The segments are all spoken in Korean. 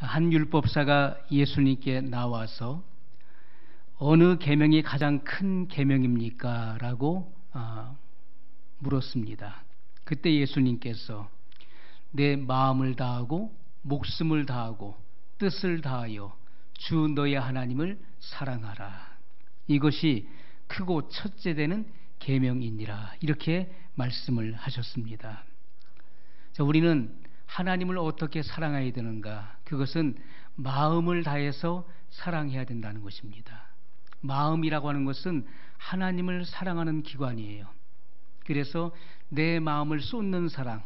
한 율법사가 예수님께 나와서 어느 계명이 가장 큰 계명입니까? 라고 물었습니다. 그때 예수님께서 내 마음을 다하고 목숨을 다하고 뜻을 다하여 주 너의 하나님을 사랑하라. 이것이 크고 첫째 되는 계명이니라. 이렇게 말씀을 하셨습니다. 자, 우리는 하나님을 어떻게 사랑해야 되는가? 그것은 마음을 다해서 사랑해야 된다는 것입니다. 마음이라고 하는 것은 하나님을 사랑하는 기관이에요. 그래서 내 마음을 쏟는 사랑,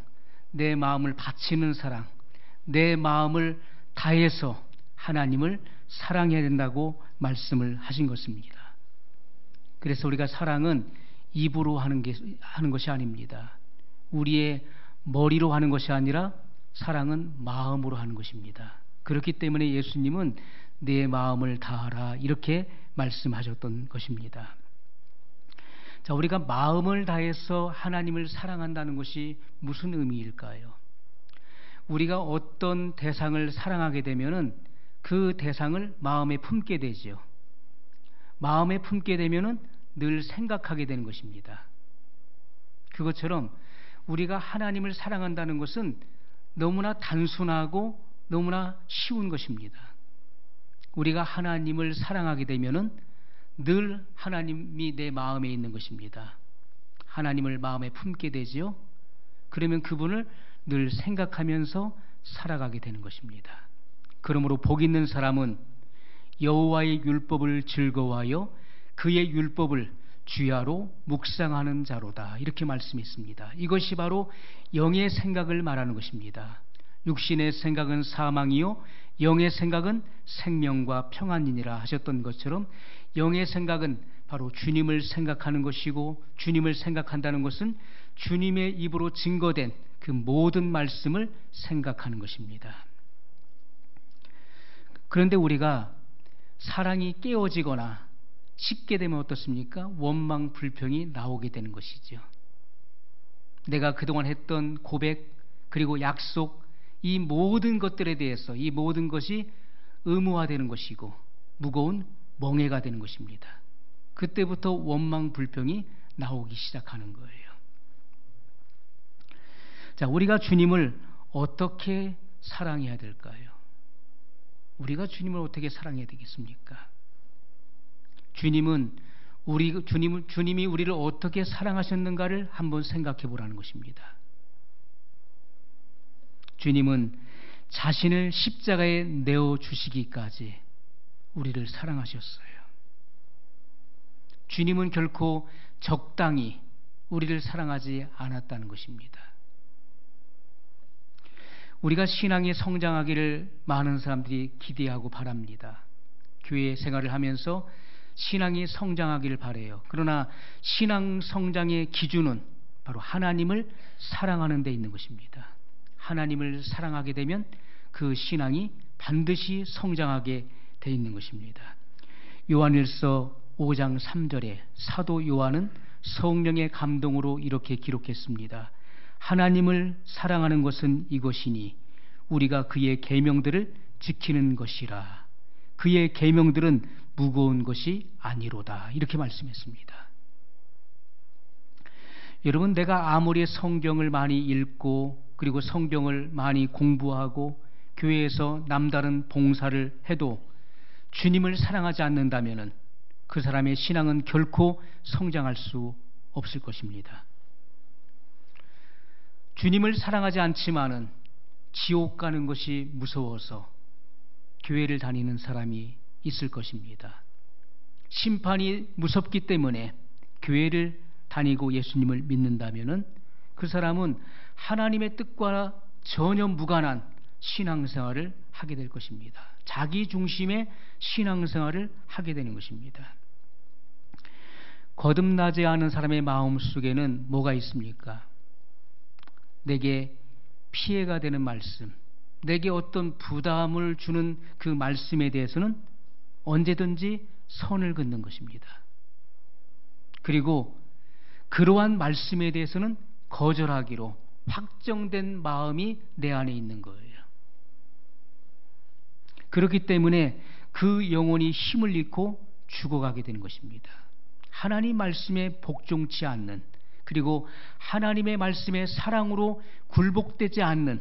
내 마음을 바치는 사랑, 내 마음을 다해서 하나님을 사랑해야 된다고 말씀을 하신 것입니다. 그래서 우리가 사랑은 입으로 하는 것이 아닙니다. 우리의 머리로 하는 것이 아니라 사랑은 마음으로 하는 것입니다. 그렇기 때문에 예수님은 내 마음을 다하라 이렇게 말씀하셨던 것입니다. 자, 우리가 마음을 다해서 하나님을 사랑한다는 것이 무슨 의미일까요? 우리가 어떤 대상을 사랑하게 되면은 그 대상을 마음에 품게 되죠. 마음에 품게 되면은 늘 생각하게 되는 것입니다. 그것처럼 우리가 하나님을 사랑한다는 것은 너무나 단순하고 너무나 쉬운 것입니다. 우리가 하나님을 사랑하게 되면은 늘 하나님이 내 마음에 있는 것입니다. 하나님을 마음에 품게 되지요. 그러면 그분을 늘 생각하면서 살아가게 되는 것입니다. 그러므로 복 있는 사람은 여호와의 율법을 즐거워하여 그의 율법을 주야로 묵상하는 자로다. 이렇게 말씀했습니다. 이것이 바로 영의 생각을 말하는 것입니다. 육신의 생각은 사망이요 영의 생각은 생명과 평안이니라 하셨던 것처럼 영의 생각은 바로 주님을 생각하는 것이고, 주님을 생각한다는 것은 주님의 입으로 증거된 그 모든 말씀을 생각하는 것입니다. 그런데 우리가 사랑이 깨어지거나 식게 되면 어떻습니까? 원망, 불평이 나오게 되는 것이죠. 내가 그동안 했던 고백, 그리고 약속, 이 모든 것들에 대해서 이 모든 것이 의무화되는 것이고 무거운 멍해가 되는 것입니다. 그때부터 원망, 불평이 나오기 시작하는 거예요. 자, 우리가 주님을 어떻게 사랑해야 될까요? 우리가 주님을 어떻게 사랑해야 되겠습니까? 주님이 우리를 어떻게 사랑하셨는가를 한번 생각해 보라는 것입니다. 주님은 자신을 십자가에 내어 주시기까지 우리를 사랑하셨어요. 주님은 결코 적당히 우리를 사랑하지 않았다는 것입니다. 우리가 신앙이 성장하기를 많은 사람들이 기대하고 바랍니다. 교회 생활을 하면서 신앙이 성장하기를 바라요. 그러나 신앙 성장의 기준은 바로 하나님을 사랑하는 데 있는 것입니다. 하나님을 사랑하게 되면 그 신앙이 반드시 성장하게 돼 있는 것입니다. 요한일서 5장 3절에 사도 요한은 성령의 감동으로 이렇게 기록했습니다. 하나님을 사랑하는 것은 이것이니 우리가 그의 계명들을 지키는 것이라. 그의 계명들은 무거운 것이 아니로다. 이렇게 말씀했습니다. 여러분, 내가 아무리 성경을 많이 읽고 그리고 성경을 많이 공부하고 교회에서 남다른 봉사를 해도 주님을 사랑하지 않는다면 그 사람의 신앙은 결코 성장할 수 없을 것입니다. 주님을 사랑하지 않지만은 지옥 가는 것이 무서워서 교회를 다니는 사람이 있을 것입니다. 심판이 무섭기 때문에 교회를 다니고 예수님을 믿는다면은 그 사람은 하나님의 뜻과 전혀 무관한 신앙생활을 하게 될 것입니다. 자기 중심의 신앙생활을 하게 되는 것입니다. 거듭나지 않은 사람의 마음 속에는 뭐가 있습니까? 내게 피해가 되는 말씀, 내게 어떤 부담을 주는 그 말씀에 대해서는 언제든지 선을 긋는 것입니다. 그리고 그러한 말씀에 대해서는 거절하기로 확정된 마음이 내 안에 있는 거예요. 그렇기 때문에 그 영혼이 힘을 잃고 죽어가게 되는 것입니다. 하나님 말씀에 복종치 않는, 그리고 하나님의 말씀에 사랑으로 굴복되지 않는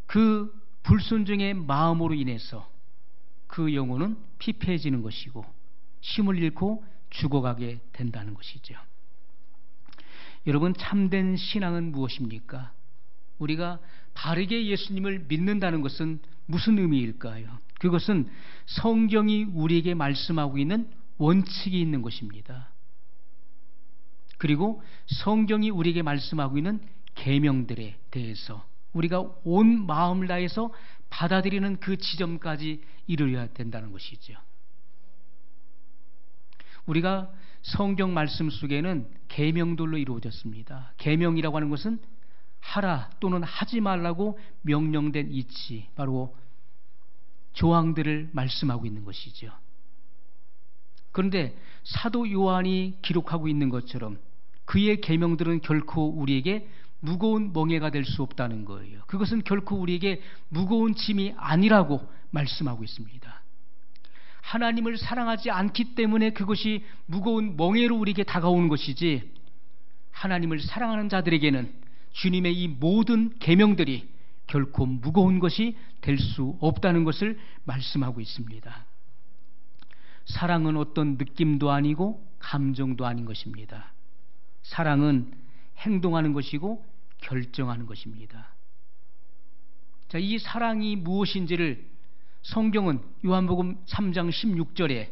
그 불순종의 마음으로 인해서 그 영혼은 피폐해지는 것이고 힘을 잃고 죽어가게 된다는 것이죠. 여러분, 참된 신앙은 무엇입니까? 우리가 바르게 예수님을 믿는다는 것은 무슨 의미일까요? 그것은 성경이 우리에게 말씀하고 있는 원칙이 있는 것입니다. 그리고 성경이 우리에게 말씀하고 있는 계명들에 대해서 우리가 온 마음을 다해서 받아들이는 그 지점까지 이르러야 된다는 것이죠. 우리가 성경 말씀 속에는 계명들로 이루어졌습니다. 계명이라고 하는 것은 하라 또는 하지 말라고 명령된 이치, 바로 조항들을 말씀하고 있는 것이죠. 그런데 사도 요한이 기록하고 있는 것처럼 그의 계명들은 결코 우리에게 무거운 멍에가 될 수 없다는 거예요. 그것은 결코 우리에게 무거운 짐이 아니라고 말씀하고 있습니다. 하나님을 사랑하지 않기 때문에 그것이 무거운 멍에로 우리에게 다가오는 것이지, 하나님을 사랑하는 자들에게는 주님의 이 모든 계명들이 결코 무거운 것이 될 수 없다는 것을 말씀하고 있습니다. 사랑은 어떤 느낌도 아니고 감정도 아닌 것입니다. 사랑은 행동하는 것이고 결정하는 것입니다. 자, 이 사랑이 무엇인지를 성경은 요한복음 3장 16절에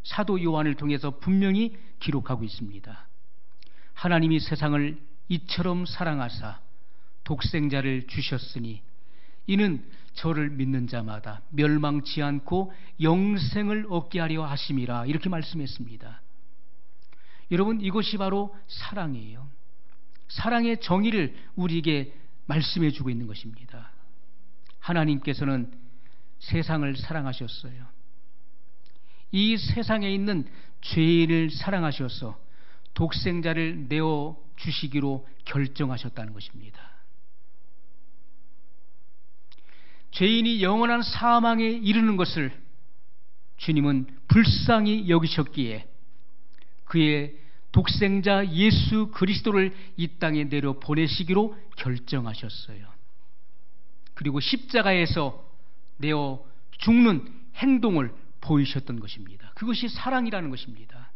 사도 요한을 통해서 분명히 기록하고 있습니다. 하나님이 세상을 이처럼 사랑하사 독생자를 주셨으니 이는 저를 믿는 자마다 멸망치 않고 영생을 얻게 하려 하심이라, 이렇게 말씀했습니다. 여러분, 이것이 바로 사랑이에요. 사랑의 정의를 우리에게 말씀해 주고 있는 것입니다. 하나님께서는 세상을 사랑하셨어요. 이 세상에 있는 죄인을 사랑하셔서 독생자를 내어 주시기로 결정하셨다는 것입니다. 죄인이 영원한 사망에 이르는 것을 주님은 불쌍히 여기셨기에 그의 독생자 예수 그리스도를 이 땅에 내려 보내시기로 결정하셨어요. 그리고 십자가에서 내어 죽는 행동을 보이셨던 것입니다. 그것이 사랑이라는 것입니다.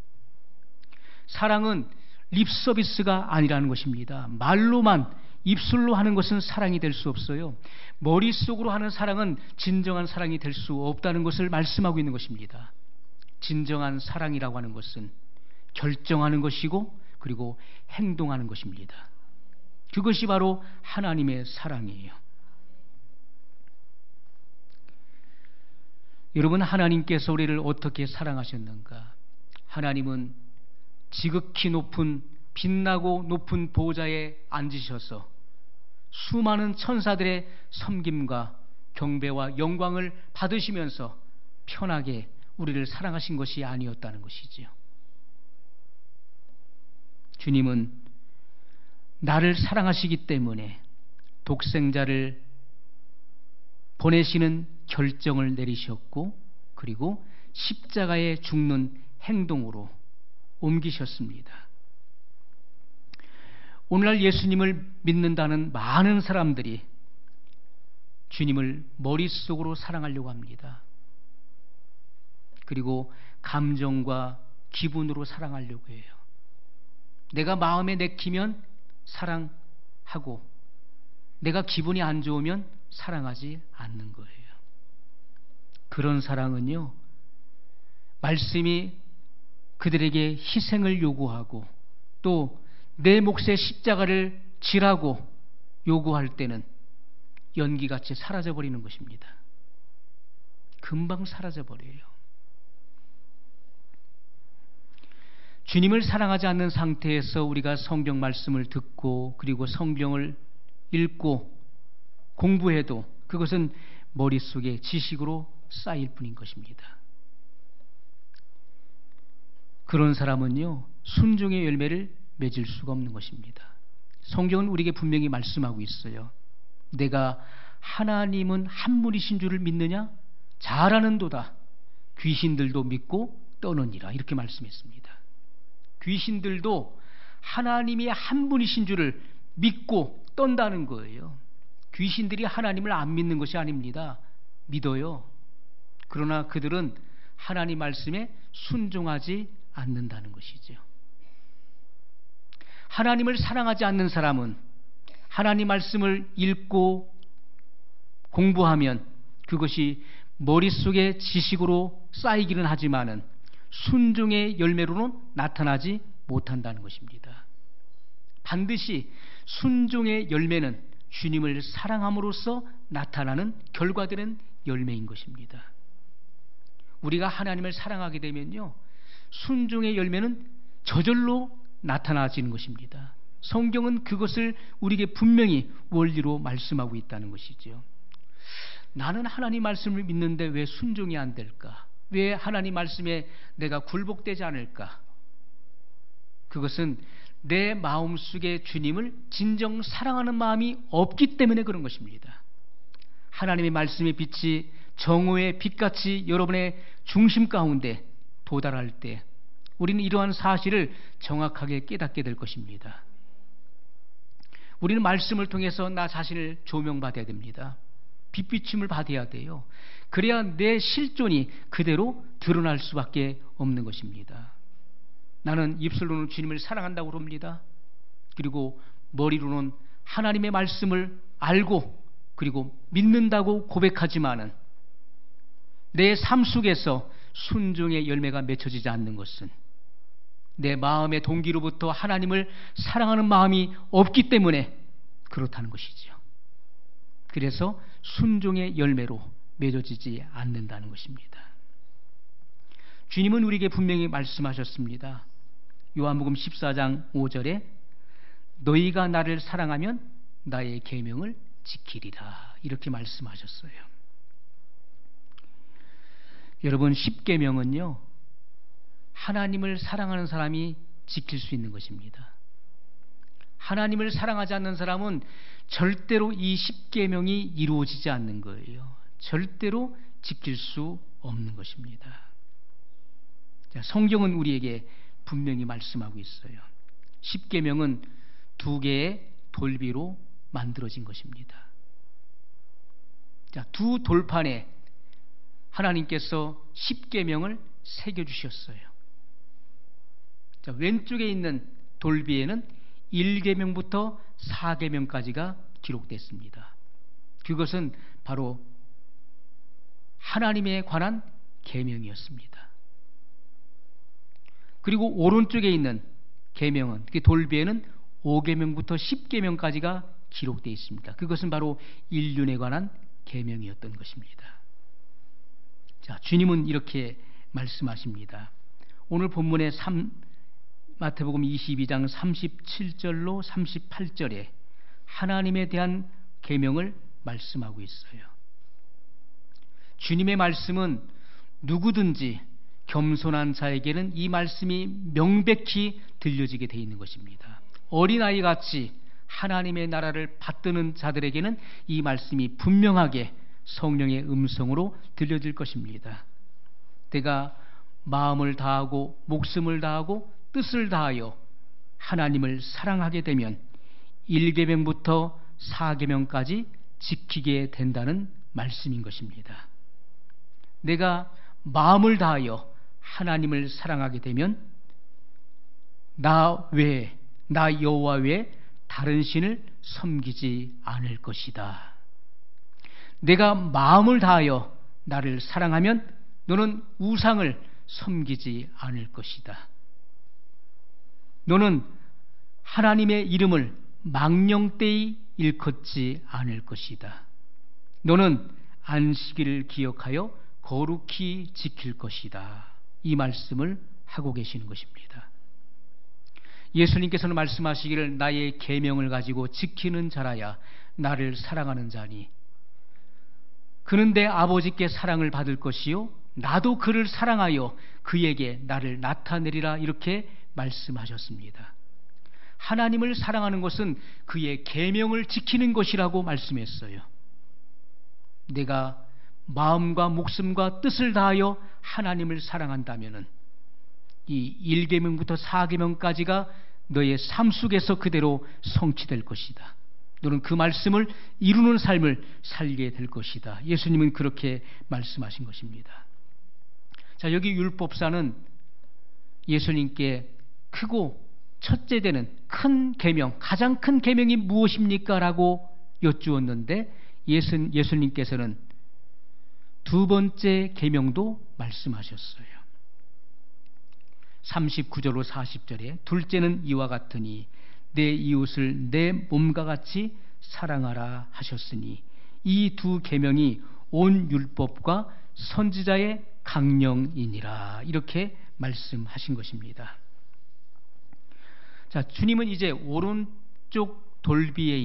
사랑은 립서비스가 아니라는 것입니다. 말로만, 입술로 하는 것은 사랑이 될 수 없어요. 머릿속으로 하는 사랑은 진정한 사랑이 될 수 없다는 것을 말씀하고 있는 것입니다. 진정한 사랑이라고 하는 것은 결정하는 것이고 그리고 행동하는 것입니다. 그것이 바로 하나님의 사랑이에요. 여러분, 하나님께서 우리를 어떻게 사랑하셨는가? 하나님은 지극히 높은, 빛나고 높은 보좌에 앉으셔서 수많은 천사들의 섬김과 경배와 영광을 받으시면서 편하게 우리를 사랑하신 것이 아니었다는 것이지요. 주님은 나를 사랑하시기 때문에 독생자를 보내시는 결정을 내리셨고, 그리고 십자가에 죽는 행동으로 옮기셨습니다. 오늘날 예수님을 믿는다는 많은 사람들이 주님을 머릿속으로 사랑하려고 합니다. 그리고 감정과 기분으로 사랑하려고 해요. 내가 마음에 내키면 사랑하고 내가 기분이 안 좋으면 사랑하지 않는 거예요. 그런 사랑은요, 말씀이 그들에게 희생을 요구하고 또 내 몫의 십자가를 지라고 요구할 때는 연기같이 사라져버리는 것입니다. 금방 사라져버려요. 주님을 사랑하지 않는 상태에서 우리가 성경 말씀을 듣고 그리고 성경을 읽고 공부해도 그것은 머릿속에 지식으로 쌓일 뿐인 것입니다. 그런 사람은요, 순종의 열매를 맺을 수가 없는 것입니다. 성경은 우리에게 분명히 말씀하고 있어요. 내가 하나님은 한 분이신 줄을 믿느냐? 잘하는도다. 귀신들도 믿고 떠느니라. 이렇게 말씀했습니다. 귀신들도 하나님이 한 분이신 줄을 믿고 떤다는 거예요. 귀신들이 하나님을 안 믿는 것이 아닙니다. 믿어요. 그러나 그들은 하나님 말씀에 순종하지 않는다는 것이죠. 하나님을 사랑하지 않는 사람은 하나님 말씀을 읽고 공부하면 그것이 머릿속에 지식으로 쌓이기는 하지만은 순종의 열매로는 나타나지 못한다는 것입니다. 반드시 순종의 열매는 주님을 사랑함으로써 나타나는 결과되는 열매인 것입니다. 우리가 하나님을 사랑하게 되면요, 순종의 열매는 저절로 나타나지는 것입니다. 성경은 그것을 우리에게 분명히 원리로 말씀하고 있다는 것이죠. 나는 하나님 말씀을 믿는데 왜 순종이 안 될까? 왜 하나님 말씀에 내가 굴복되지 않을까? 그것은 내 마음속에 주님을 진정 사랑하는 마음이 없기 때문에 그런 것입니다. 하나님의 말씀의 빛이 정오의 빛같이 여러분의 중심 가운데 도달할 때 우리는 이러한 사실을 정확하게 깨닫게 될 것입니다. 우리는 말씀을 통해서 나 자신을 조명받아야 됩니다. 빛비침을 받아야 돼요. 그래야 내 실존이 그대로 드러날 수밖에 없는 것입니다. 나는 입술로는 주님을 사랑한다고 그럽니다. 그리고 머리로는 하나님의 말씀을 알고 그리고 믿는다고 고백하지만은 내 삶 속에서 순종의 열매가 맺혀지지 않는 것은 내 마음의 동기로부터 하나님을 사랑하는 마음이 없기 때문에 그렇다는 것이죠. 그래서 순종의 열매로 맺어지지 않는다는 것입니다. 주님은 우리에게 분명히 말씀하셨습니다. 요한복음 14장 5절에 너희가 나를 사랑하면 나의 계명을 지키리라 이렇게 말씀하셨어요. 여러분, 십계명은요, 하나님을 사랑하는 사람이 지킬 수 있는 것입니다. 하나님을 사랑하지 않는 사람은 절대로 이 십계명이 이루어지지 않는 거예요. 절대로 지킬 수 없는 것입니다. 자, 성경은 우리에게 분명히 말씀하고 있어요. 십계명은 2개의 돌비로 만들어진 것입니다. 자, 2 돌판에 하나님께서 십계명을 새겨주셨어요. 자, 왼쪽에 있는 돌비에는 1계명부터 4계명까지가 기록됐습니다. 그것은 바로 하나님에 관한 계명이었습니다. 그리고 오른쪽에 있는 계명은, 그 돌비에는 5계명부터 10계명까지가 기록되어 있습니다. 그것은 바로 인륜에 관한 계명이었던 것입니다. 자, 주님은 이렇게 말씀하십니다. 오늘 본문의 마태복음 22장 37절로 38절에 하나님에 대한 계명을 말씀하고 있어요. 주님의 말씀은 누구든지 겸손한 자에게는 이 말씀이 명백히 들려지게 되어 있는 것입니다. 어린아이 같이 하나님의 나라를 받드는 자들에게는 이 말씀이 분명하게 성령의 음성으로 들려질 것입니다. 내가 마음을 다하고 목숨을 다하고 뜻을 다하여 하나님을 사랑하게 되면 1계명부터 4계명까지 지키게 된다는 말씀인 것입니다. 내가 마음을 다하여 하나님을 사랑하게 되면 나 외에, 나 여호와 외에 다른 신을 섬기지 않을 것이다. 내가 마음을 다하여 나를 사랑하면 너는 우상을 섬기지 않을 것이다. 너는 하나님의 이름을 망령되이 일컫지 않을 것이다. 너는 안식일을 기억하여 거룩히 지킬 것이다. 이 말씀을 하고 계시는 것입니다. 예수님께서는 말씀하시기를 나의 계명을 가지고 지키는 자라야 나를 사랑하는 자니 그는 내 아버지께 사랑을 받을 것이요 나도 그를 사랑하여 그에게 나를 나타내리라 이렇게 말씀하셨습니다. 하나님을 사랑하는 것은 그의 계명을 지키는 것이라고 말씀했어요. 내가 마음과 목숨과 뜻을 다하여 하나님을 사랑한다면은 이 1계명부터 4계명까지가 너의 삶 속에서 그대로 성취될 것이다. 너는 그 말씀을 이루는 삶을 살게 될 것이다. 예수님은 그렇게 말씀하신 것입니다. 자, 여기 율법사는 예수님께 크고 첫째 되는 큰 계명, 가장 큰 계명이 무엇입니까? 라고 여쭈었는데 예수님께서는 두 번째 계명도 말씀하셨어요. 39절로 40절에 둘째는 이와 같으니 내 이웃을 내 몸과 같이 사랑하라 하셨으니 이 두 계명이 온 율법과 선지자의 강령이니라. 이렇게 말씀하신 것입니다. 자, 주님은 이제 오른쪽 돌비에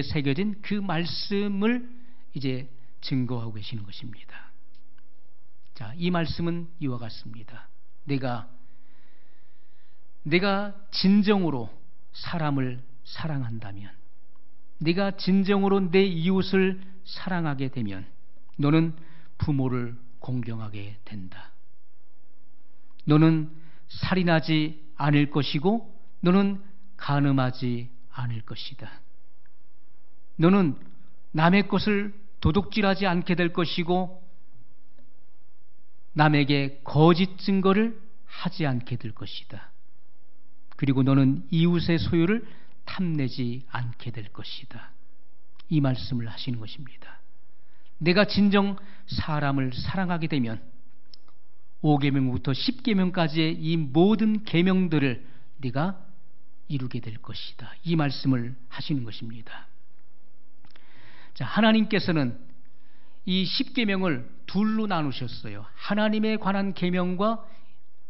새겨진 그 말씀을 이제 증거하고 계시는 것입니다. 자, 이 말씀은 이와 같습니다. 내가 진정으로 사람을 사랑한다면, 네가 진정으로 내 이웃을 사랑하게 되면 너는 부모를 공경하게 된다. 너는 살인하지 않을 것이고 너는 간음하지 않을 것이다. 너는 남의 것을 도둑질하지 않게 될 것이고 남에게 거짓 증거를 하지 않게 될 것이다. 그리고 너는 이웃의 소유를 탐내지 않게 될 것이다. 이 말씀을 하시는 것입니다. 내가 진정 사람을 사랑하게 되면 5계명부터 10계명까지의 이 모든 계명들을 네가 이루게 될 것이다. 이 말씀을 하시는 것입니다. 자, 하나님께서는 이 10계명을 둘로 나누셨어요. 하나님에 관한 계명과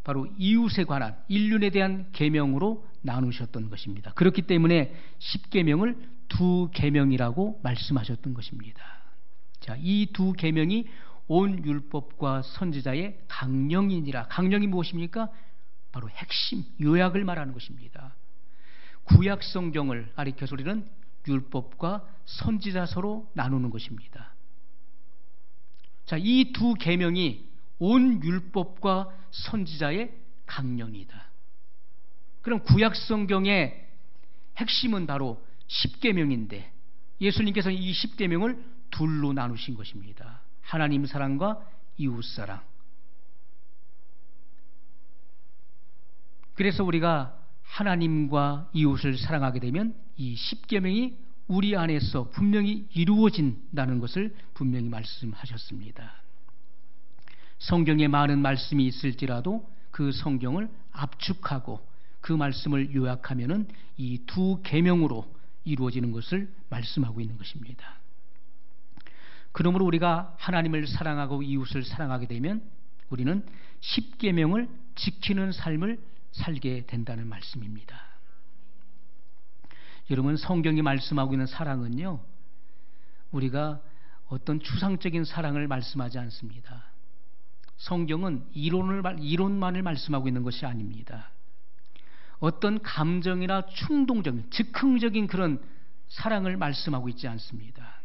바로 이웃에 관한 인륜에 대한 계명으로 나누셨던 것입니다. 그렇기 때문에 10계명을 두 계명이라고 말씀하셨던 것입니다. 자, 이 두 계명이 온 율법과 선지자의 강령이니라. 강령이 무엇입니까? 바로 핵심, 요약을 말하는 것입니다. 구약 성경을 가리켜서 우리는 율법과 선지자서로 나누는 것입니다. 자, 이 두 계명이 온 율법과 선지자의 강령이다. 그럼 구약 성경의 핵심은 바로 10계명인데 예수님께서는 이 10계명을 둘로 나누신 것입니다. 하나님 사랑과 이웃 사랑. 그래서 우리가 하나님과 이웃을 사랑하게 되면 이 10계명이 우리 안에서 분명히 이루어진다는 것을 분명히 말씀하셨습니다. 성경에 많은 말씀이 있을지라도 그 성경을 압축하고 그 말씀을 요약하면은 이 두 계명으로 이루어지는 것을 말씀하고 있는 것입니다. 그러므로 우리가 하나님을 사랑하고 이웃을 사랑하게 되면 우리는 10계명을 지키는 삶을 살게 된다는 말씀입니다. 여러분, 성경이 말씀하고 있는 사랑은요, 우리가 어떤 추상적인 사랑을 말씀하지 않습니다. 성경은 이론만을 말씀하고 있는 것이 아닙니다. 어떤 감정이나 충동적인, 즉흥적인 그런 사랑을 말씀하고 있지 않습니다.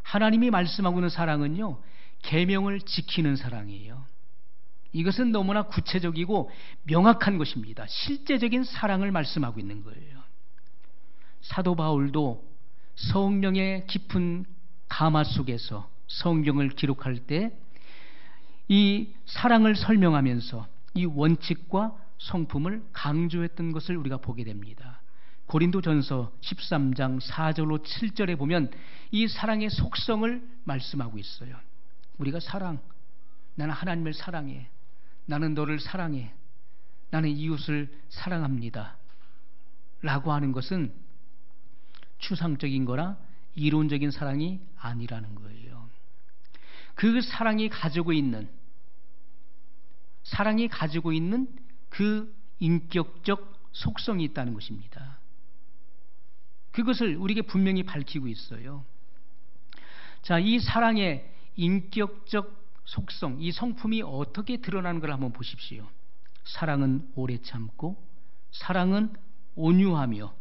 하나님이 말씀하고 있는 사랑은요, 계명을 지키는 사랑이에요. 이것은 너무나 구체적이고 명확한 것입니다. 실제적인 사랑을 말씀하고 있는 거예요. 사도 바울도 성령의 깊은 감화 속에서 성경을 기록할 때 이 사랑을 설명하면서 이 원칙과 성품을 강조했던 것을 우리가 보게 됩니다. 고린도전서 13장 4절로 7절에 보면 이 사랑의 속성을 말씀하고 있어요. 우리가 나는 하나님을 사랑해, 나는 너를 사랑해, 나는 이웃을 사랑합니다 라고 하는 것은 추상적인 거나 이론적인 사랑이 아니라는 거예요. 그 사랑이 가지고 있는 그 인격적 속성이 있다는 것입니다. 그것을 우리에게 분명히 밝히고 있어요. 자, 이 사랑의 인격적 속성, 이 성품이 어떻게 드러나는 걸 한번 보십시오. 사랑은 오래 참고, 사랑은 온유하며,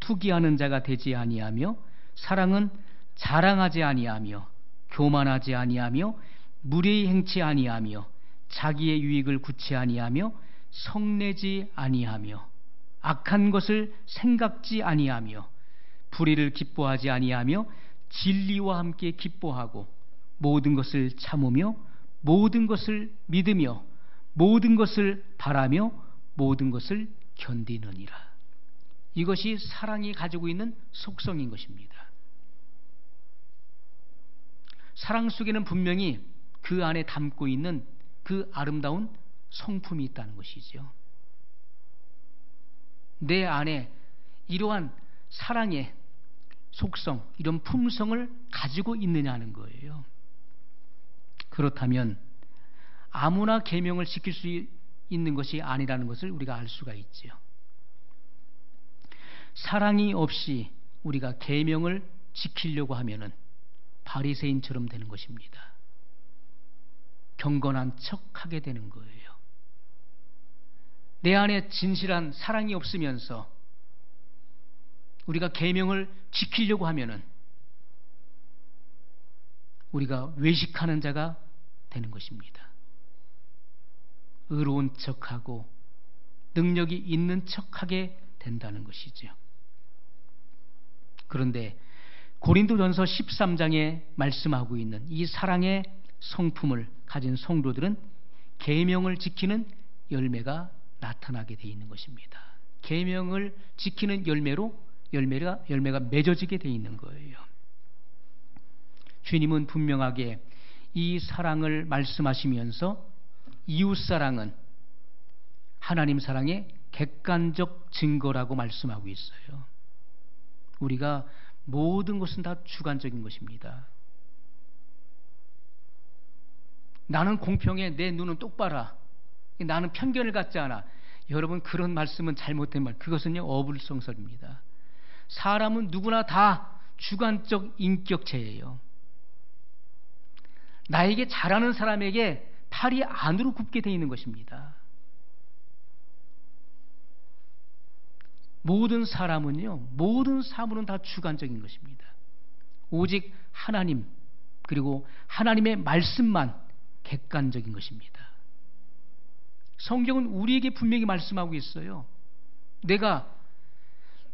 투기하는 자가 되지 아니하며, 사랑은 자랑하지 아니하며 교만하지 아니하며 무례히 행치 아니하며 자기의 유익을 구치 아니하며 성내지 아니하며 악한 것을 생각지 아니하며 불의를 기뻐하지 아니하며 진리와 함께 기뻐하고 모든 것을 참으며 모든 것을 믿으며 모든 것을 바라며 모든 것을 견디느니라. 이것이 사랑이 가지고 있는 속성인 것입니다. 사랑 속에는 분명히 그 안에 담고 있는 그 아름다운 성품이 있다는 것이죠. 내 안에 이러한 사랑의 속성, 이런 품성을 가지고 있느냐는 거예요. 그렇다면 아무나 계명을 지킬 수 있는 것이 아니라는 것을 우리가 알 수가 있죠. 사랑이 없이 우리가 계명을 지키려고 하면은 바리새인처럼 되는 것입니다. 경건한 척하게 되는 거예요. 내 안에 진실한 사랑이 없으면서 우리가 계명을 지키려고 하면은 우리가 외식하는 자가 되는 것입니다. 의로운 척하고 능력이 있는 척하게 된다는 것이죠. 그런데 고린도전서 13장에 말씀하고 있는 이 사랑의 성품을 가진 성도들은 계명을 지키는 열매가 나타나게 되어 있는 것입니다. 계명을 지키는 열매로 열매가 맺어지게 되어 있는 거예요. 주님은 분명하게 이 사랑을 말씀하시면서 이웃사랑은 하나님 사랑의 객관적 증거라고 말씀하고 있어요. 우리가 모든 것은 다 주관적인 것입니다. 나는 공평해, 내 눈은 똑바라, 나는 편견을 갖지 않아. 여러분, 그런 말씀은 잘못된 말, 그것은요 어불성설입니다. 사람은 누구나 다 주관적 인격체예요. 나에게 잘하는 사람에게 팔이 안으로 굽게 되어 있는 것입니다. 모든 사람은요, 모든 사물은 다 주관적인 것입니다. 오직 하나님, 그리고 하나님의 말씀만 객관적인 것입니다. 성경은 우리에게 분명히 말씀하고 있어요. 내가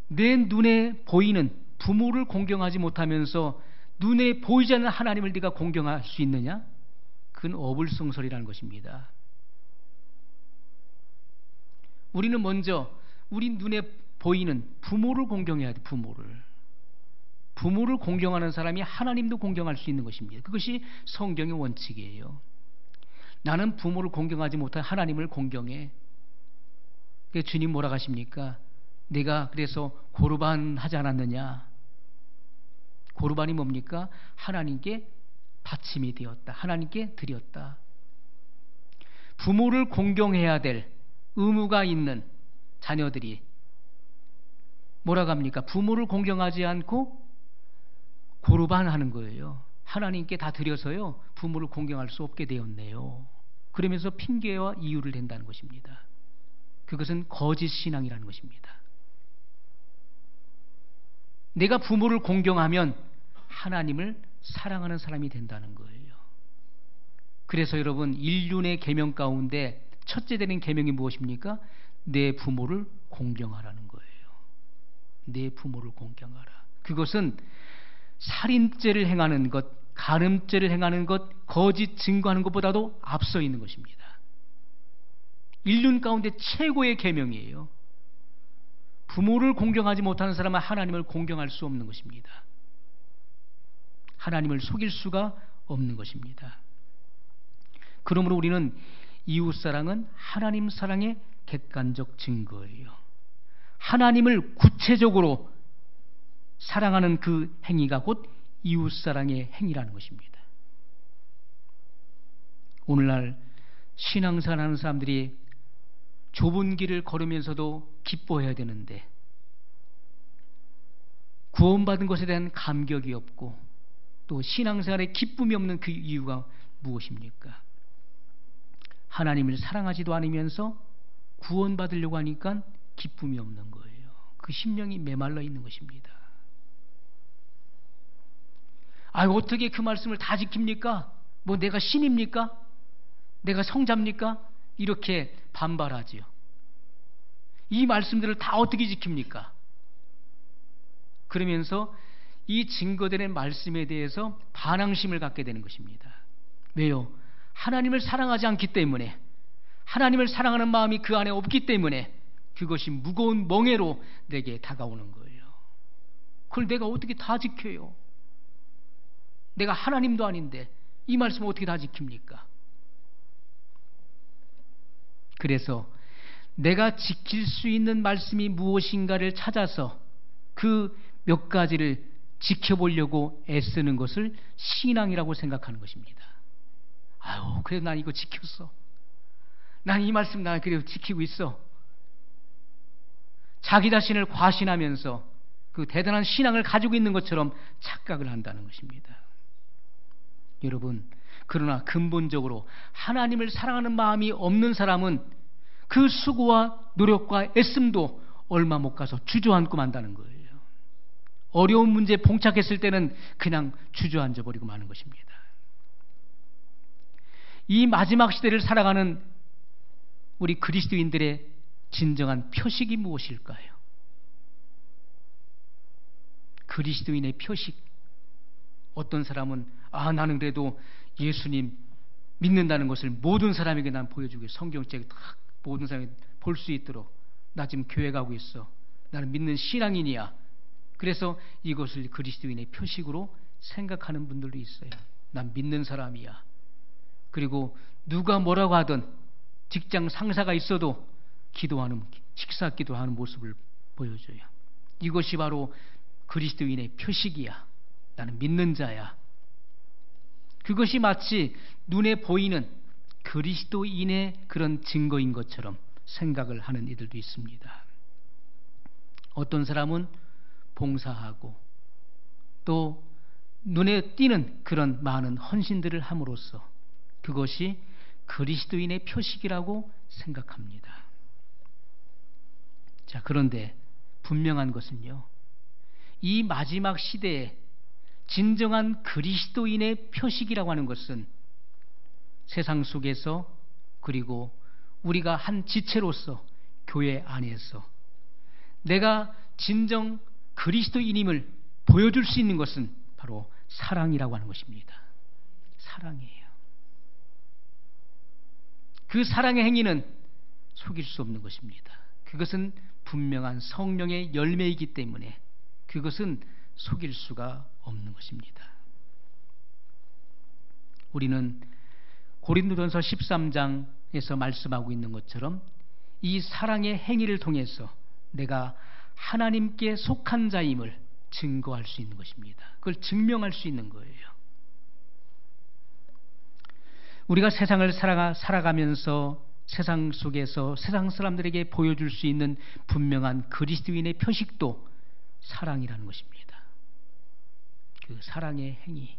내 눈에 보이는 부모를 공경하지 못하면서 눈에 보이지 않는 하나님을 네가 공경할 수 있느냐? 그건 어불성설이라는 것입니다. 우리는 먼저 우리 눈에 보이는 부모를 공경해야 돼. 부모를 공경하는 사람이 하나님도 공경할 수 있는 것입니다. 그것이 성경의 원칙이에요. 나는 부모를 공경하지 못한 하나님을 공경해. 주님 뭐라 하십니까? 내가 그래서 고르반 하지 않았느냐? 고르반이 뭡니까? 하나님께 바침이 되었다. 하나님께 드렸다. 부모를 공경해야 될 의무가 있는 자녀들이 뭐라고 합니까? 부모를 공경하지 않고 고르반 하는 거예요. 하나님께 다 드려서요 부모를 공경할 수 없게 되었네요. 그러면서 핑계와 이유를 댄다는 것입니다. 그것은 거짓 신앙이라는 것입니다. 내가 부모를 공경하면 하나님을 사랑하는 사람이 된다는 거예요. 그래서 여러분, 인륜의 계명 가운데 첫째 되는 계명이 무엇입니까? 내 부모를 공경하라는 거예요. 내 부모를 공경하라. 그것은 살인죄를 행하는 것, 간음죄를 행하는 것, 거짓 증거하는 것보다도 앞서 있는 것입니다. 인륜 가운데 최고의 계명이에요. 부모를 공경하지 못하는 사람은 하나님을 공경할 수 없는 것입니다. 하나님을 속일 수가 없는 것입니다. 그러므로 우리는 이웃사랑은 하나님 사랑의 객관적 증거예요. 하나님을 구체적으로 사랑하는 그 행위가 곧 이웃사랑의 행위라는 것입니다. 오늘날 신앙생활하는 사람들이 좁은 길을 걸으면서도 기뻐해야 되는데 구원받은 것에 대한 감격이 없고 또 신앙생활에 기쁨이 없는 그 이유가 무엇입니까? 하나님을 사랑하지도 않으면서 구원받으려고 하니까 기쁨이 없는 거예요. 그 심령이 메말라 있는 것입니다. 어떻게 그 말씀을 다 지킵니까? 뭐 내가 신입니까? 내가 성자입니까? 이렇게 반발하지요. 이 말씀들을 다 어떻게 지킵니까? 그러면서 이 증거되는 말씀에 대해서 반항심을 갖게 되는 것입니다. 왜요? 하나님을 사랑하지 않기 때문에, 하나님을 사랑하는 마음이 그 안에 없기 때문에 그것이 무거운 멍에로 내게 다가오는 거예요. 그걸 내가 어떻게 다 지켜요? 내가 하나님도 아닌데 이 말씀을 어떻게 다 지킵니까? 그래서 내가 지킬 수 있는 말씀이 무엇인가를 찾아서 그 몇 가지를 지켜보려고 애쓰는 것을 신앙이라고 생각하는 것입니다. 그래도 난 이거 지켰어. 난 이 말씀 난 그래도 지키고 있어. 자기 자신을 과신하면서 그 대단한 신앙을 가지고 있는 것처럼 착각을 한다는 것입니다. 여러분, 그러나 근본적으로 하나님을 사랑하는 마음이 없는 사람은 그 수고와 노력과 애씀도 얼마 못 가서 주저앉고 만다는 거예요. 어려운 문제에 봉착했을 때는 그냥 주저앉아 버리고 마는 것입니다. 이 마지막 시대를 살아가는 우리 그리스도인들의 진정한 표식이 무엇일까요? 그리스도인의 표식. 어떤 사람은 나는 그래도 예수님 믿는다는 것을 모든 사람에게 난 보여주고 성경책에 딱 모든 사람이 볼 수 있도록 나 지금 교회 가고 있어. 나는 믿는 신앙인이야. 그래서 이것을 그리스도인의 표식으로 생각하는 분들도 있어요. 난 믿는 사람이야. 그리고 누가 뭐라고 하든 직장 상사가 있어도 기도하는, 식사 기도하는 모습을 보여줘요. 이것이 바로 그리스도인의 표식이야. 나는 믿는 자야. 그것이 마치 눈에 보이는 그리스도인의 그런 증거인 것처럼 생각을 하는 이들도 있습니다. 어떤 사람은 봉사하고 또 눈에 띄는 그런 많은 헌신들을 함으로써 그것이 그리스도인의 표식이라고 생각합니다. 자, 그런데 분명한 것은요, 이 마지막 시대에 진정한 그리스도인의 표식이라고 하는 것은 세상 속에서 그리고 우리가 한 지체로서 교회 안에서 내가 진정 그리스도인임을 보여줄 수 있는 것은 바로 사랑이라고 하는 것입니다. 사랑이에요. 그 사랑의 행위는 속일 수 없는 것입니다. 그것은 분명한 성령의 열매이기 때문에 그것은 속일 수가 없는 것입니다. 우리는 고린도전서 13장에서 말씀하고 있는 것처럼 이 사랑의 행위를 통해서 내가 하나님께 속한 자임을 증거할 수 있는 것입니다. 그걸 증명할 수 있는 거예요. 우리가 세상을 살아가면서 세상 속에서 세상 사람들에게 보여줄 수 있는 분명한 그리스도인의 표식도 사랑이라는 것입니다. 그 사랑의 행위.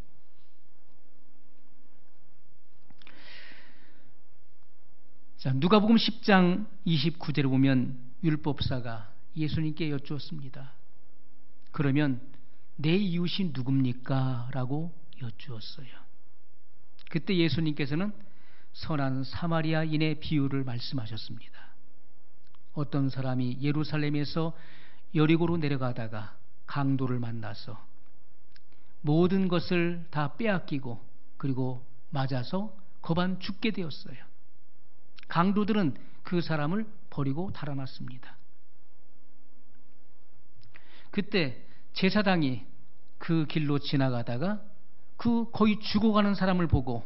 자, 누가복음 10장 29절을 보면 율법사가 예수님께 여쭈었습니다. 그러면 내 이웃이 누굽니까? 라고 여쭈었어요. 그때 예수님께서는 선한 사마리아인의 비유를 말씀하셨습니다. 어떤 사람이 예루살렘에서 여리고로 내려가다가 강도를 만나서 모든 것을 다 빼앗기고 그리고 맞아서 거반 죽게 되었어요. 강도들은 그 사람을 버리고 달아났습니다. 그때 제사장이 그 길로 지나가다가 그 거의 죽어가는 사람을 보고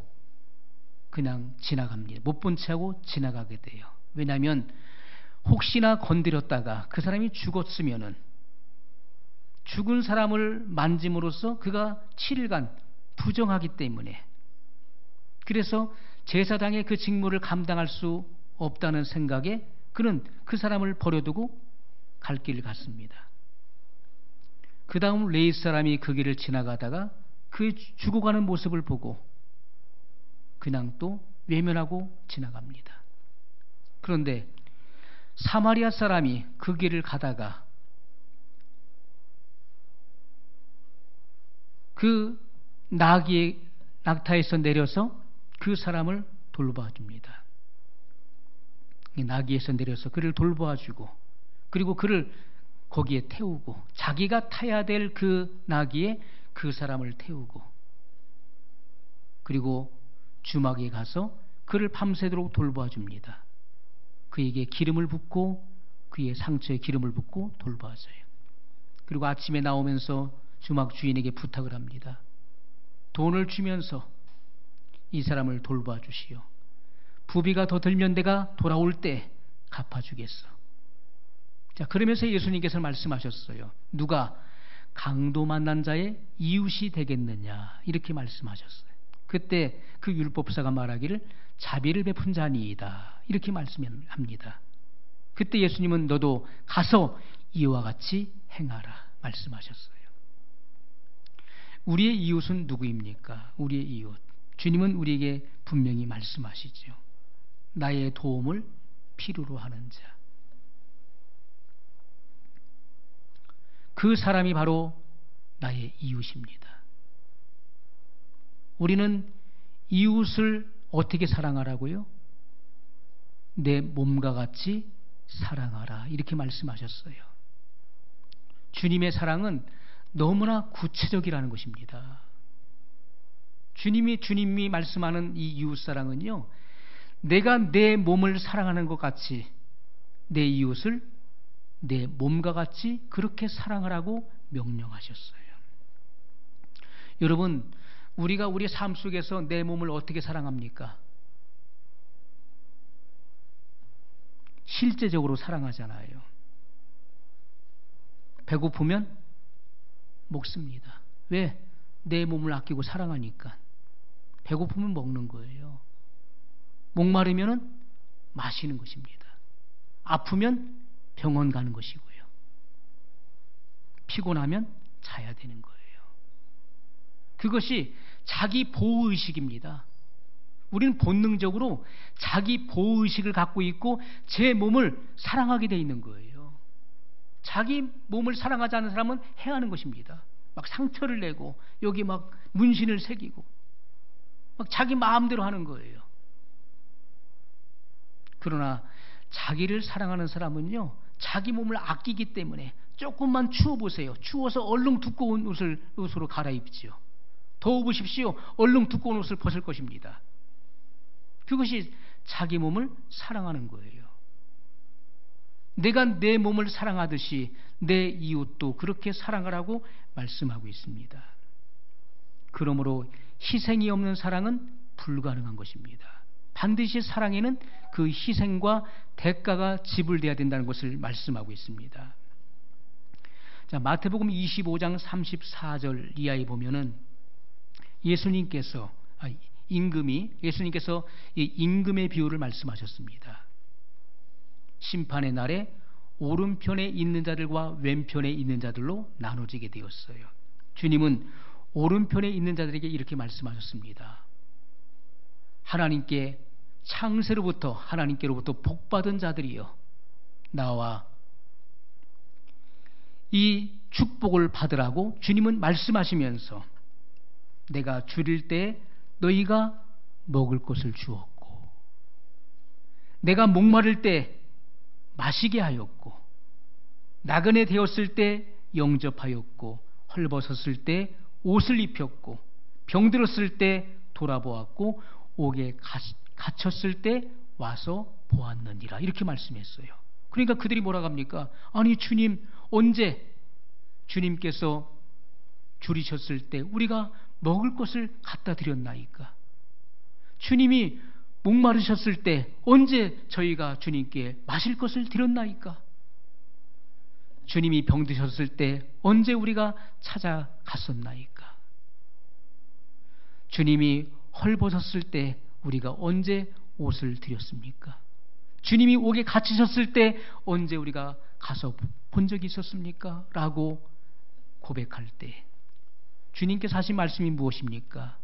그냥 지나갑니다. 못 본 채 하고 지나가게 돼요. 왜냐하면 혹시나 건드렸다가 그 사람이 죽었으면은 죽은 사람을 만짐으로써 그가 7일간 부정하기 때문에, 그래서 제사장의 그 직무를 감당할 수 없다는 생각에 그는 그 사람을 버려두고 갈 길을 갔습니다. 그 다음 레위 사람이 그 길을 지나가다가 그 죽어가는 모습을 보고 그냥 또 외면하고 지나갑니다. 그런데 사마리아 사람이 그 길을 가다가 그 낙타에서 내려서 그 사람을 돌봐줍니다. 나귀에서 내려서 그를 돌봐주고, 그리고 그를 거기에 태우고, 자기가 타야 될 그 나귀에 그 사람을 태우고, 그리고 주막에 가서 그를 밤새도록 돌봐줍니다. 그에게 기름을 붓고, 그의 상처에 기름을 붓고 돌봐줘요. 그리고 아침에 나오면서 주막 주인에게 부탁을 합니다. 돈을 주면서 이 사람을 돌봐주시오. 부비가 더 들면 내가 돌아올 때 갚아주겠어. 자, 그러면서 예수님께서 말씀하셨어요. 누가 강도 만난 자의 이웃이 되겠느냐, 이렇게 말씀하셨어요. 그때 그 율법사가 말하기를 자비를 베푼 자니이다, 이렇게 말씀합니다. 그때 예수님은 너도 가서 이와 같이 행하라 말씀하셨어요. 우리의 이웃은 누구입니까? 우리의 이웃, 주님은 우리에게 분명히 말씀하시죠. 나의 도움을 필요로 하는 자, 그 사람이 바로 나의 이웃입니다. 우리는 이웃을 어떻게 사랑하라고요? 내 몸과 같이 사랑하라, 이렇게 말씀하셨어요. 주님의 사랑은 너무나 구체적이라는 것입니다. 주님이 말씀하는 이 이웃사랑은요, 내가 내 몸을 사랑하는 것 같이 내 이웃을 내 몸과 같이 그렇게 사랑하라고 명령하셨어요. 여러분, 우리가 우리 삶 속에서 내 몸을 어떻게 사랑합니까? 실제적으로 사랑하잖아요. 배고프면 먹습니다. 왜? 내 몸을 아끼고 사랑하니까. 배고프면 먹는 거예요. 목마르면 마시는 것입니다. 아프면 병원 가는 것이고요. 피곤하면 자야 되는 거예요. 그것이 자기 보호의식입니다. 우리는 본능적으로 자기 보호의식을 갖고 있고 제 몸을 사랑하게 돼 있는 거예요. 자기 몸을 사랑하지 않는 사람은 해하는 것입니다. 막 상처를 내고 여기 막 문신을 새기고 막 자기 마음대로 하는 거예요. 그러나 자기를 사랑하는 사람은요, 자기 몸을 아끼기 때문에 조금만 추워보세요. 추워서 얼른 두꺼운 옷으로 갈아입지요. 더워보십시오. 얼른 두꺼운 옷을 벗을 것입니다. 그것이 자기 몸을 사랑하는 거예요. 내가 내 몸을 사랑하듯이 내 이웃도 그렇게 사랑하라고 말씀하고 있습니다. 그러므로 희생이 없는 사랑은 불가능한 것입니다. 반드시 사랑에는 그 희생과 대가가 지불돼야 된다는 것을 말씀하고 있습니다. 자, 마태복음 25장 34절 이하에 보면은 예수님께서 이 임금의 비유를 말씀하셨습니다. 심판의 날에 오른편에 있는 자들과 왼편에 있는 자들로 나눠지게 되었어요. 주님은 오른편에 있는 자들에게 이렇게 말씀하셨습니다. 하나님께로부터 복받은 자들이여, 나와 이 축복을 받으라고 주님은 말씀하시면서 내가 줄일 때 너희가 먹을 것을 주었고, 내가 목마를 때 마시게 하였고, 나그네 되었을 때 영접하였고, 헐벗었을 때 옷을 입혔고, 병들었을 때 돌아보았고, 옥에 갇혔을 때 와서 보았느니라, 이렇게 말씀했어요. 그러니까 그들이 뭐라고 합니까? 아니 주님, 언제 주님께서 줄이셨을 때 우리가 먹을 것을 갖다 드렸나이까? 주님이 목마르셨을 때 언제 저희가 주님께 마실 것을 드렸나이까? 주님이 병드셨을 때 언제 우리가 찾아갔었나이까? 주님이 헐벗었을 때 우리가 언제 옷을 드렸습니까? 주님이 옥에 갇히셨을 때 언제 우리가 가서 본 적이 있었습니까? 라고 고백할 때 주님께서 하신 말씀이 무엇입니까?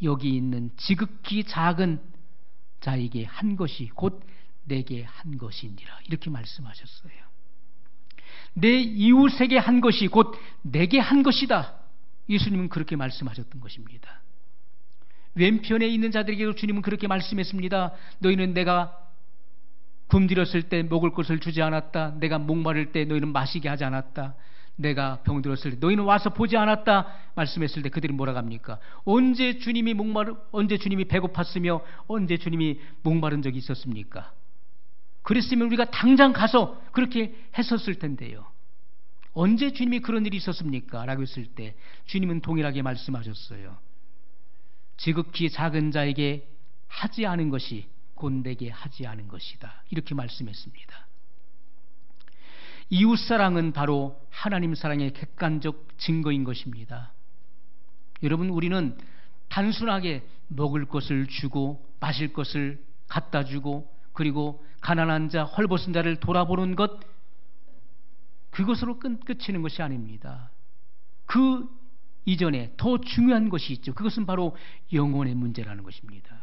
여기 있는 지극히 작은 자에게 한 것이 곧 내게 한 것이니라, 이렇게 말씀하셨어요. 내 이웃에게 한 것이 곧 내게 한 것이다. 예수님은 그렇게 말씀하셨던 것입니다. 왼편에 있는 자들에게도 주님은 그렇게 말씀했습니다. 너희는 내가 굶주렸을 때 먹을 것을 주지 않았다. 내가 목마를 때 너희는 마시게 하지 않았다. 내가 병들었을 때 너희는 와서 보지 않았다. 말씀했을 때 그들이 뭐라고 합니까? 언제 주님이 배고팠으며 언제 주님이 목마른 적이 있었습니까? 그랬으면 우리가 당장 가서 그렇게 했었을 텐데요. 언제 주님이 그런 일이 있었습니까? 라고 했을 때 주님은 동일하게 말씀하셨어요. 지극히 작은 자에게 하지 않은 것이 곧 내게 하지 않은 것이다. 이렇게 말씀했습니다. 이웃사랑은 바로 하나님 사랑의 객관적 증거인 것입니다. 여러분, 우리는 단순하게 먹을 것을 주고 마실 것을 갖다 주고 그리고 가난한 자, 헐벗은 자를 돌아보는 것, 그것으로 끝이는 것이 아닙니다. 그 이전에 더 중요한 것이 있죠. 그것은 바로 영혼의 문제라는 것입니다.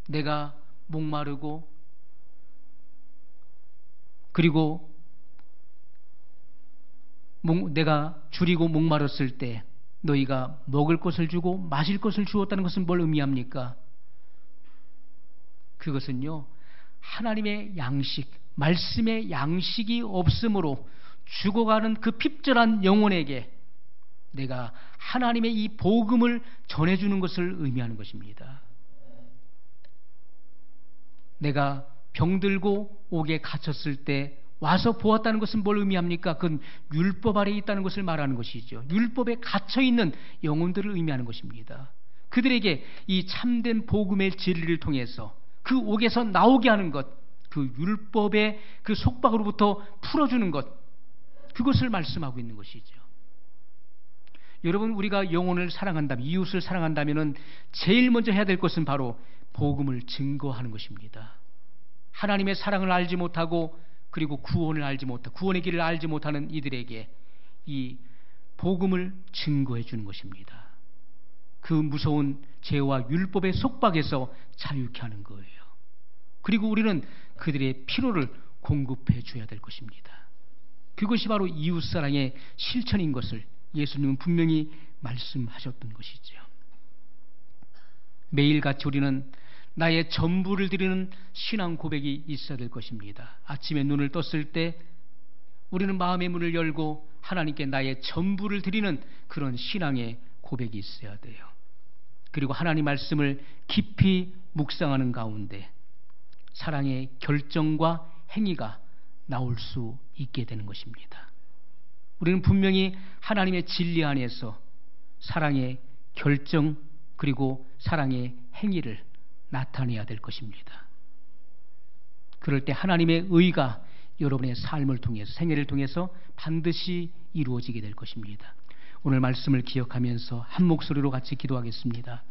내가 목마르고 그리고 내가 줄이고 목마랐을 때 너희가 먹을 것을 주고 마실 것을 주었다는 것은 뭘 의미합니까? 그것은요, 하나님의 양식, 말씀의 양식이 없으므로 죽어가는 그 핍절한 영혼에게 내가 하나님의 이 복음을 전해주는 것을 의미하는 것입니다. 내가 병들고 옥에 갇혔을 때 와서 보았다는 것은 뭘 의미합니까? 그건 율법 아래에 있다는 것을 말하는 것이죠. 율법에 갇혀있는 영혼들을 의미하는 것입니다. 그들에게 이 참된 복음의 진리를 통해서 그 옥에서 나오게 하는 것, 그 율법의 그 속박으로부터 풀어주는 것, 그것을 말씀하고 있는 것이죠. 여러분, 우리가 영혼을 사랑한다면, 이웃을 사랑한다면 제일 먼저 해야 될 것은 바로 복음을 증거하는 것입니다. 하나님의 사랑을 알지 못하고 그리고 구원의 길을 알지 못하는 이들에게 이 복음을 증거해 주는 것입니다. 그 무서운 죄와 율법의 속박에서 자유케 하는 거예요. 그리고 우리는 그들의 필요를 공급해 줘야 될 것입니다. 그것이 바로 이웃사랑의 실천인 것을 예수님은 분명히 말씀하셨던 것이죠. 매일같이 우리는 나의 전부를 드리는 신앙 고백이 있어야 될 것입니다. 아침에 눈을 떴을 때 우리는 마음의 문을 열고 하나님께 나의 전부를 드리는 그런 신앙의 고백이 있어야 돼요. 그리고 하나님 말씀을 깊이 묵상하는 가운데 사랑의 결정과 행위가 나올 수 있게 되는 것입니다. 우리는 분명히 하나님의 진리 안에서 사랑의 결정 그리고 사랑의 행위를 나타내야 될 것입니다. 그럴 때 하나님의 의가 여러분의 삶을 통해서, 생애를 통해서 반드시 이루어지게 될 것입니다. 오늘 말씀을 기억하면서 한 목소리로 같이 기도하겠습니다.